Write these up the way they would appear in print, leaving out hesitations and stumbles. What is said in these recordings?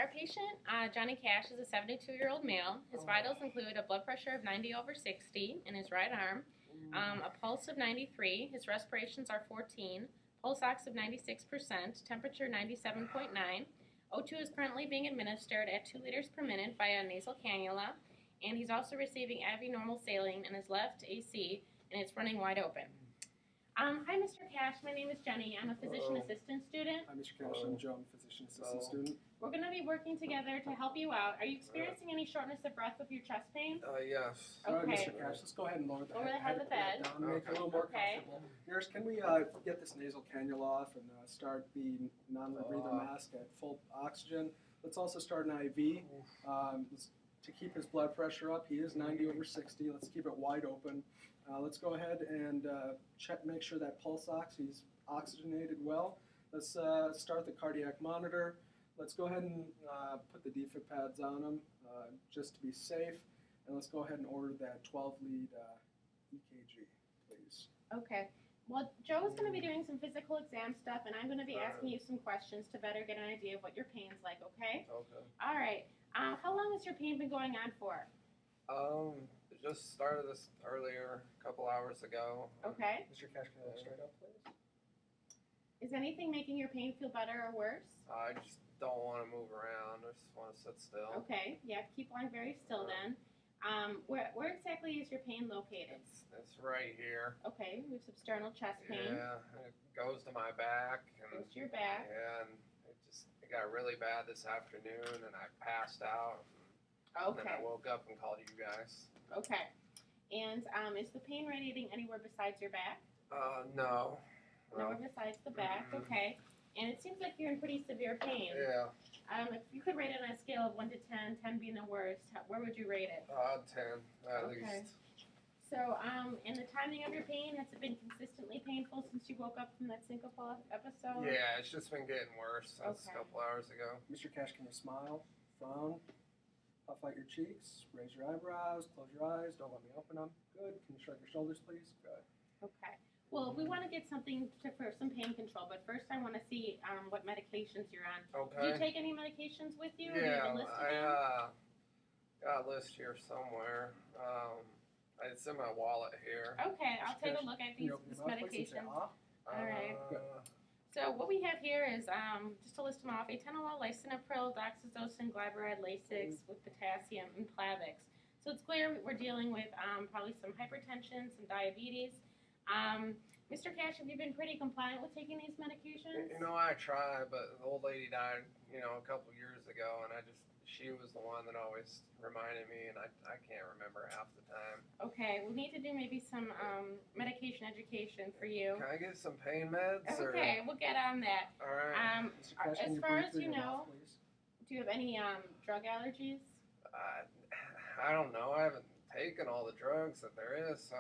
our patient, Johnny Cash, is a 72-year-old male. His vitals include a blood pressure of 90/60 in his right arm, a pulse of 93, his respirations are 14, pulse ox of 96%, temperature 97.9. O2 is currently being administered at 2 liters per minute via nasal cannula, and he's also receiving IV normal saline in his left AC, and it's running wide open. Hi, Mr. Cash. My name is Jenny. I'm a physician assistant student. Hi, Mr. Cash. I'm Joe. I'm a physician assistant student. We're going to be working together to help you out. Are you experiencing any shortness of breath with your chest pain? Yes. All right, Okay. Mr. Cash, let's go ahead and lower the head of the bed. down, make it a little more comfortable. Nurse, can we get this nasal cannula off and start the non-rebreather mask at full oxygen? Let's also start an IV to keep his blood pressure up. He is 90/60. Let's keep it wide open. Let's go ahead and make sure that pulse ox, he's oxygenated well. Let's start the cardiac monitor. Let's go ahead and put the defib pads on him just to be safe. And let's go ahead and order that 12-lead EKG, please. Okay. Well, Joe is going to be doing some physical exam stuff, and I'm going to be asking you some questions to better get an idea of what your pain's like, okay? Okay. All right. How long has your pain been going on for? Just started this earlier, a couple hours ago. Okay. Mr. Cash, can you look straight up, please? Is anything making your pain feel better or worse? I just don't want to move around. I just want to sit still. Okay. Yeah, keep lying very still then. Where exactly is your pain located? It's right here. Okay, we have substernal chest pain. Yeah, it goes to my back. And, goes to your back. Yeah, and it got really bad this afternoon, and I passed out. And then I woke up and called you guys. Okay. And is the pain radiating anywhere besides your back? No. Nowhere besides the back. Okay. And it seems like you're in pretty severe pain. Yeah. If you could rate it on a scale of 1 to 10, 10 being the worst, where would you rate it? 10 at least. So, in the timing of your pain, has it been consistently painful since you woke up from that syncopal episode? Yeah, it's just been getting worse since a couple hours ago. Mr. Cash, can you smile, frown, puff out your cheeks, raise your eyebrows, close your eyes, don't let me open them. Good. Can you shrug your shoulders, please? Good. Okay. Well, we want to get something for some pain control, but first I want to see what medications you're on. Okay. Do you take any medications with you? Yeah, or do you have a list of I got a list here somewhere. It's in my wallet here. Okay, I'll take a look at these medications. All right. So what we have here is, just to list them off, atenolol, lisinopril, doxazosin, glyburide, Lasix with potassium, and Plavix. So it's clear we're dealing with probably some hypertension, some diabetes. Mr. Cash, have you been pretty compliant with taking these medications? You know, I try, but the old lady died, a couple years ago, and she was the one that always reminded me, and I can't remember half the time. Okay, we need to do maybe some medication education for you. Can I get some pain meds? Okay, we'll get on that. All right. As far as you know, do you have any drug allergies? I don't know. I haven't taken all the drugs that there is, so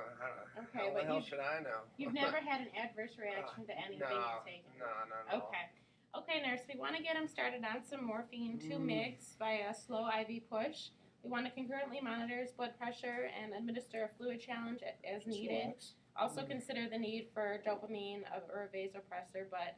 how the hell should I know? You've never had an adverse reaction to anything you've taken? No. Okay, nurse, we want to get him started on some morphine, 2 mg by a slow IV push. We want to concurrently monitor his blood pressure and administer a fluid challenge as needed. Also consider the need for dopamine or a vasopressor, but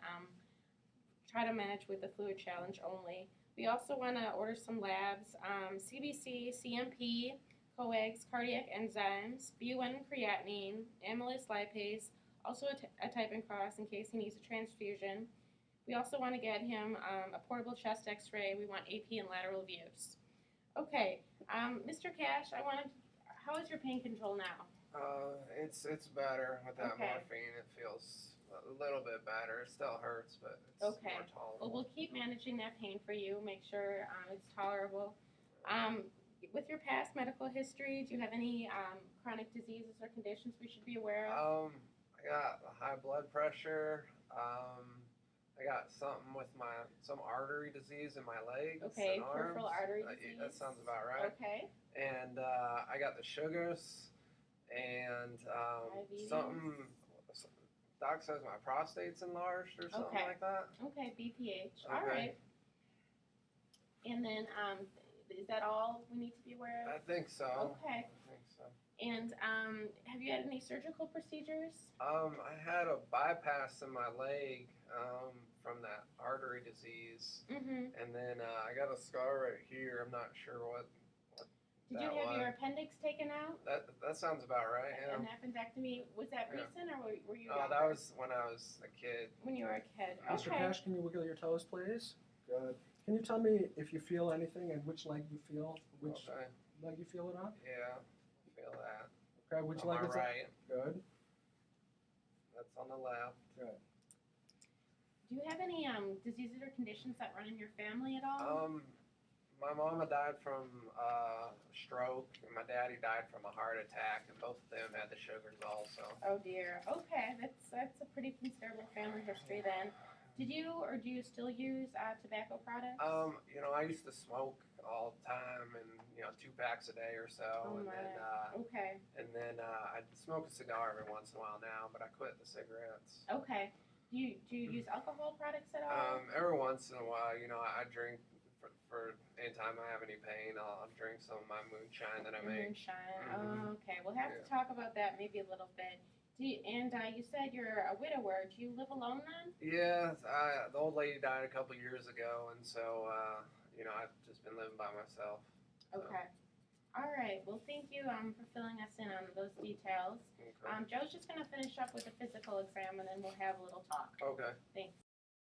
try to manage with the fluid challenge only. We also want to order some labs, CBC, CMP, coags, cardiac enzymes, BUN and creatinine, amylase lipase, also a type and cross in case he needs a transfusion. We also want to get him a portable chest x-ray. We want AP and lateral views. Okay, Mr. Cash, how is your pain control now? It's better with that morphine. It feels a little bit better. It still hurts, but it's more tolerable. Well, we'll keep managing that pain for you. Make sure it's tolerable. With your past medical history, do you have any chronic diseases or conditions we should be aware of? I got high blood pressure. I got something with some artery disease in my legs and arms. Peripheral artery disease. That sounds about right. Okay. And I got the sugars and something. Doc says my prostate's enlarged or something like that. Okay, BPH. All right. And then, is that all we need to be aware of? I think so. Okay. I think so. And have you had any surgical procedures? I had a bypass in my leg from that artery disease. Mhm. And then I got a scar right here. I'm not sure what Did you have your appendix taken out? That sounds about right. Yeah. An appendectomy, was that Yeah. recent or were you? Oh, younger? that was when I was a kid. When you were a kid. Mr. Okay. Cash, can you wiggle your toes, please? Good. Can you tell me if you feel anything and which leg you feel? Which Okay. leg you feel it on? Yeah, feel that. Okay, which On leg my is right. it? Good. That's on the left. Good. Do you have any diseases or conditions that run in your family at all? My mama died from stroke, and my daddy died from a heart attack, and both of them had the sugars also. Oh dear. Okay, that's a pretty considerable family history then. Did you or do you still use tobacco products? You know, I used to smoke all the time, and 2 packs a day or so, Oh and my. then Okay. I'd smoke a cigar every once in a while now, but I quit the cigarettes. Okay. Do you use alcohol products at all? Every once in a while, I drink for anytime I have any pain. I'll drink some of my moonshine that I make. Moonshine. Mhm. Oh, okay. We'll have to talk about that maybe a little bit. You said you're a widower. Do you live alone then? Yeah, the old lady died a couple years ago, and so I've just been living by myself. So. Okay. All right. Well, thank you for filling us in on those details. Okay. Joe's just going to finish up with a physical exam, and then we'll have a little talk. Okay. Thanks.